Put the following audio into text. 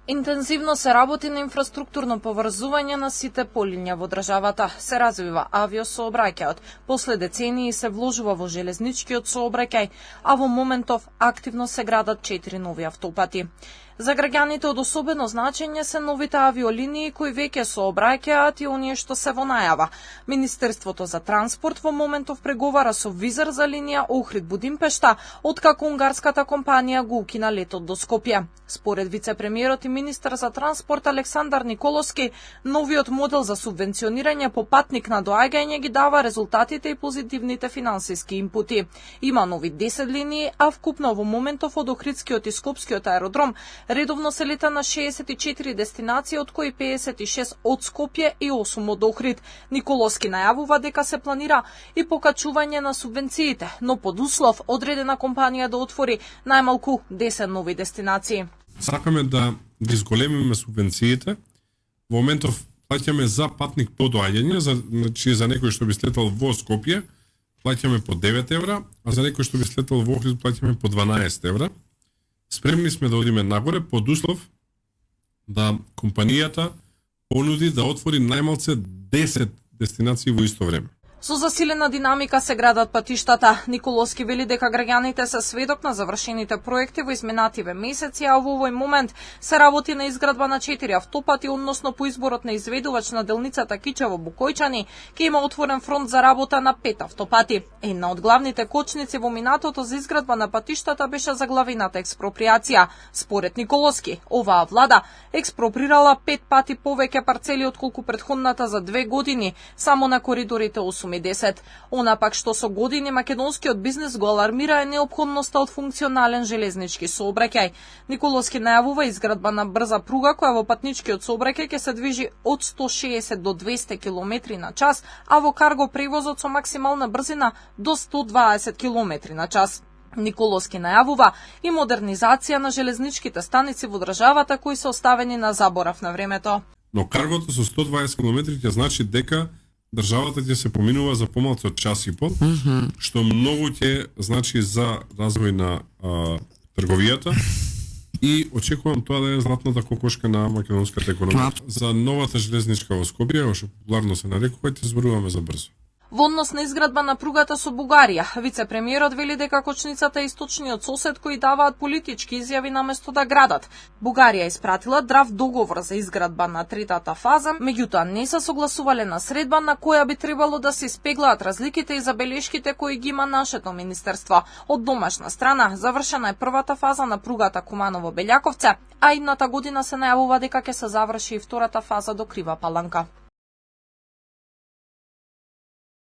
Интензивно се работи на инфраструктурно поврзување на сите полиња во државата. Се развива авиосообраќајот. После децении се вложува во железничкиот сообраќај, а во моментов активно се градат 4 нови автопати. За граѓаните од особено значење се новите авиолинии кои веќе сообраќаат и оние што се во најава. Министерството за транспорт во моментов преговара со Визар за линија Охрид-Будимпешта, откако унгарската компанија го укина летот до Скопје. Според вице-премиерот и министер за транспорт Александар Николовски, новиот модел за субвенционирање по патник на доаѓање ги дава резултатите и позитивните финансиски импути. Има нови 10 линии, а вкупно во моментов од Охридскиот и Скопскиот аеродром редовно се лета на 64 дестинации, од кои 56 од Скопје и 8 од Охрид. Николовски најавува дека се планира и покачување на субвенциите, но под услов одредена компанија да отвори најмалку 10 нови дестинации. Сакаме да ги зголемиме субвенциите. Во моментов плаќаме за патник по доаѓање, значи за некој што би слетал во Скопје, плаќаме по 9 евра, а за некој што би слетал во Охрид плаќаме по 12 евра. Спремни сме да одиме нагоре под услов да компанијата понуди да отвори најмалце 10 дестинации во исто време. Со засилена динамика се градат патиштата. Николовски вели дека граѓаните се сведок на завршените проекти во изминативе месеци, а во овој момент се работи на изградба на 4 автопати, односно по изборот на изведувач на делницата Кичево-Букојчани, ќе има отворен фронт за работа на 5 автопати. Една од главните кочници во минатото за изградба на патиштата беше заглавината експроприација. Според Николовски, оваа влада експроприрала 5 пати повеќе парцели отколку претходната за 2 години, само на коридорите 8 и 10. Она пак што со години македонскиот бизнес го алармира е неопходноста од функционален железнички сообраќај. Николовски најавува изградба на брза пруга која во патничкиот сообраќај ќе се движи од 160 до 200 км на час, а во карго превозот со максимална брзина до 120 км на час. Николовски најавува и модернизација на железничките станици во државата кои се оставени на заборав на времето. Но каргото со 120 км ќе значи дека државата ќе се поминува за помалку од час и пол, што многу ќе значи за развој на трговијата и очекувам тоа да е златната кокошка на македонската економија. За новата железничка во Скопје, што популарно се нарекува, ќе зборуваме за брзо. Во однос на изградба на пругата со Бугарија, вице-премиерот вели дека кочницата е источниот сосед кои даваат политички изјави наместо да градат. Бугарија испратила драв договор за изградба на третата фаза, меѓутоа не се согласувале на средба на која би требало да се испеглаат разликите и забелешките кои ги има нашето министерство. Од домашна страна, завршена е првата фаза на пругата Куманово-Белјаковце, а идната година се најавува дека ќе се заврши и втората фаза до Крива Паланка.